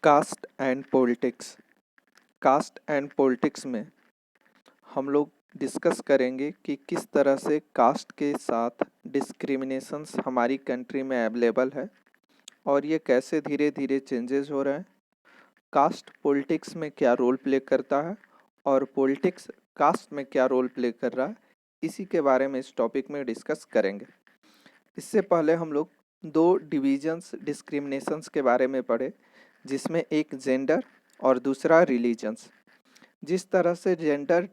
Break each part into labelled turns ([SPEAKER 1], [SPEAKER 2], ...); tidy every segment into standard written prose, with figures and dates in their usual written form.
[SPEAKER 1] Cast and politics. Caste and politics में हम लोग डिस्कस करेंगे कि किस तरह से कास्ट के साथ डिस्क्रिमिनेशंस हमारी कंट्री में अवेलेबल है और ये कैसे धीरे धीरे चेंजेस हो रहे हैं। कास्ट पॉलिटिक्स में क्या रोल प्ले करता है और पॉलिटिक्स कास्ट में क्या रोल प्ले कर रहा है, इसी के बारे में इस टॉपिक में डिस्कस करेंगे। इससे पहले हम लोग दो डिविजन्स डिस्क्रिमिनेशंस के बारे में पढ़े, जिसमें एक जेंडर और दूसरा रिलीजन्स। जिस तरह से जेंडर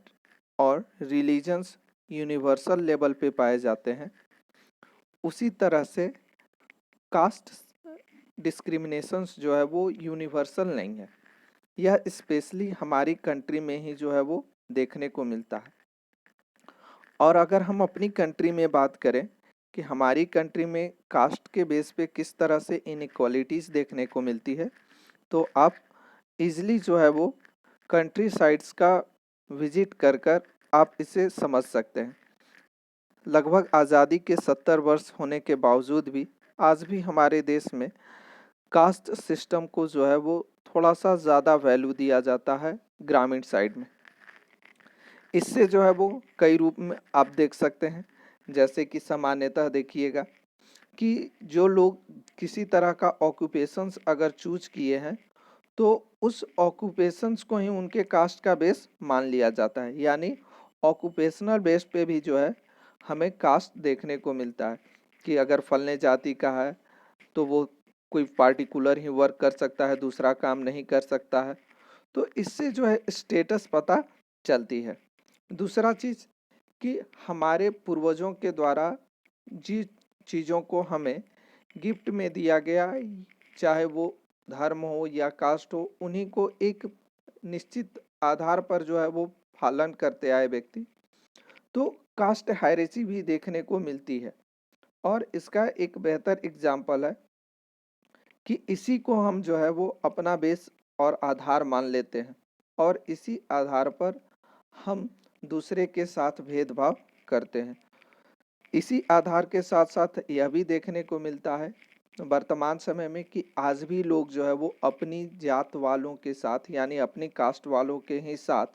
[SPEAKER 1] और रिलीजन्स यूनिवर्सल लेवल पे पाए जाते हैं, उसी तरह से कास्ट डिस्क्रिमिनेशंस जो है वो यूनिवर्सल नहीं है। यह स्पेशली हमारी कंट्री में ही जो है वो देखने को मिलता है। और अगर हम अपनी कंट्री में बात करें कि हमारी कंट्री में कास्ट के बेस पे किस तरह से इनइक्वालिटीज़ देखने को मिलती है, तो आप इजली जो है वो कंट्री साइड्स का विजिट कर कर आप इसे समझ सकते हैं। लगभग आज़ादी के 70 वर्ष होने के बावजूद भी आज भी हमारे देश में कास्ट सिस्टम को जो है वो थोड़ा सा ज़्यादा वैल्यू दिया जाता है ग्रामीण साइड में। इससे जो है वो कई रूप में आप देख सकते हैं, जैसे कि सामान्यतः देखिएगा कि जो लोग किसी तरह का ऑक्यूपेशंस अगर चूज किए हैं, तो उस ऑक्यूपेशंस को ही उनके कास्ट का बेस मान लिया जाता है। यानी ऑक्यूपेशनल बेस पे भी जो है हमें कास्ट देखने को मिलता है कि अगर फलने जाति का है तो वो कोई पार्टिकुलर ही वर्क कर सकता है, दूसरा काम नहीं कर सकता है। तो इससे जो है स्टेटस पता चलती है। दूसरा चीज़ कि हमारे पूर्वजों के द्वारा जिन चीज़ों को हमें गिफ्ट में दिया गया, चाहे वो धर्म हो या कास्ट हो, उन्हीं को एक निश्चित आधार पर जो है वो पालन करते आए व्यक्ति, तो कास्ट हायरार्की भी देखने को मिलती है। और इसका एक बेहतर एग्जाम्पल है कि इसी को हम जो है वो अपना बेस और आधार मान लेते हैं और इसी आधार पर हम दूसरे के साथ भेदभाव करते हैं। इसी आधार के साथ साथ यह भी देखने को मिलता है वर्तमान समय में कि आज भी लोग जो है वो अपनी जात वालों के साथ, यानी अपनी कास्ट वालों के ही साथ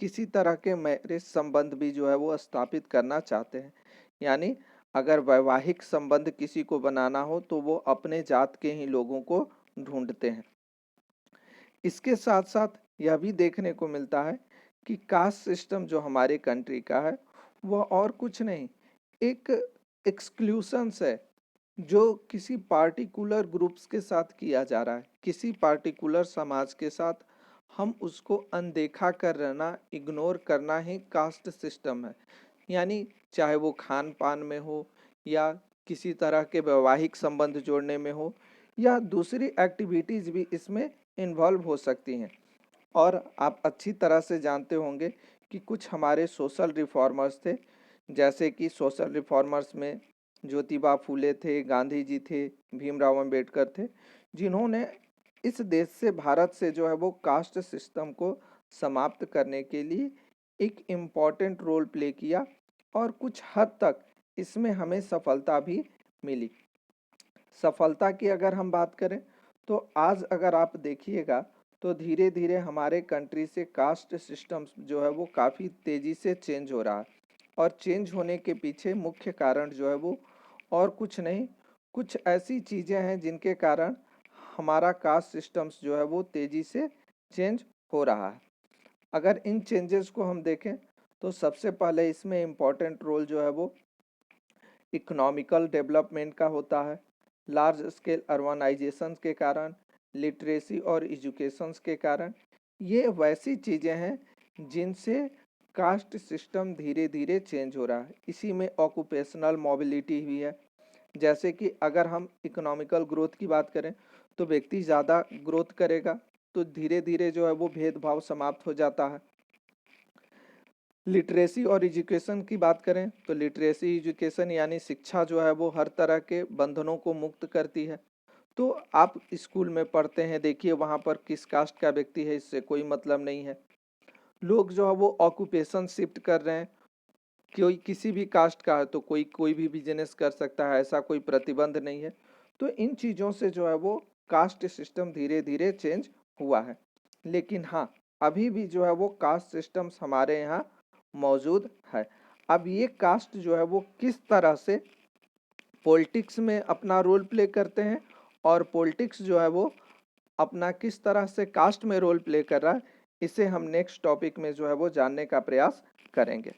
[SPEAKER 1] किसी तरह के मैरिज संबंध भी जो है वो स्थापित करना चाहते हैं। यानी अगर वैवाहिक संबंध किसी को बनाना हो तो वो अपने जात के ही लोगों को ढूंढते हैं। इसके साथ साथ यह भी देखने को मिलता है कि कास्ट सिस्टम जो हमारे कंट्री का है वह और कुछ नहीं, एक एक्सक्लूशंस है जो किसी पार्टिकुलर ग्रुप्स के साथ किया जा रहा है। किसी पार्टिकुलर समाज के साथ हम उसको अनदेखा कर रहना, इग्नोर करना ही कास्ट सिस्टम है। यानी चाहे वो खान पान में हो या किसी तरह के वैवाहिक संबंध जोड़ने में हो या दूसरी एक्टिविटीज़ भी इसमें इन्वॉल्व हो सकती हैं। और आप अच्छी तरह से जानते होंगे कि कुछ हमारे सोशल रिफॉर्मर्स थे, जैसे कि सोशल रिफॉर्मर्स में ज्योतिबा फूले थे, गांधी जी थे, भीमराव अंबेडकर थे, जिन्होंने इस देश से, भारत से जो है वो कास्ट सिस्टम को समाप्त करने के लिए एक इम्पॉर्टेंट रोल प्ले किया और कुछ हद तक इसमें हमें सफलता भी मिली। सफलता की अगर हम बात करें तो आज अगर आप देखिएगा तो धीरे धीरे हमारे कंट्री से कास्ट सिस्टम जो है वो काफ़ी तेज़ी से चेंज हो रहा है। और चेंज होने के पीछे मुख्य कारण जो है वो और कुछ नहीं, कुछ ऐसी चीज़ें हैं जिनके कारण हमारा कास्ट सिस्टम्स जो है वो तेज़ी से चेंज हो रहा है। अगर इन चेंजेस को हम देखें तो सबसे पहले इसमें इम्पॉर्टेंट रोल जो है वो इकोनॉमिकल डेवलपमेंट का होता है। लार्ज स्केल अर्बनाइजेशन के कारण, लिटरेसी और एजुकेशन के कारण, ये वैसी चीज़ें हैं जिनसे कास्ट सिस्टम धीरे धीरे चेंज हो रहा है। इसी में ऑक्यूपेशनल मोबिलिटी भी है। जैसे कि अगर हम इकोनॉमिकल ग्रोथ की बात करें तो व्यक्ति ज़्यादा ग्रोथ करेगा तो धीरे धीरे जो है वो भेदभाव समाप्त हो जाता है। लिटरेसी और एजुकेशन की बात करें तो लिटरेसी एजुकेशन यानी शिक्षा जो है वो हर तरह के बंधनों को मुक्त करती है। तो आप स्कूल में पढ़ते हैं, देखिए वहाँ पर किस कास्ट का व्यक्ति है इससे कोई मतलब नहीं है। लोग जो है वो ऑक्यूपेशन शिफ्ट कर रहे हैं, कोई किसी भी कास्ट का है तो कोई कोई भी बिजनेस कर सकता है, ऐसा कोई प्रतिबंध नहीं है। तो इन चीज़ों से जो है वो कास्ट सिस्टम धीरे धीरे चेंज हुआ है, लेकिन हाँ अभी भी जो है वो कास्ट सिस्टम्स हमारे यहाँ मौजूद है। अब ये कास्ट जो है वो किस तरह से पॉलिटिक्स में अपना रोल प्ले करते हैं और पॉलिटिक्स जो है वो अपना किस तरह से कास्ट में रोल प्ले कर रहा है, इसे हम नेक्स्ट टॉपिक में जो है वो जानने का प्रयास करेंगे।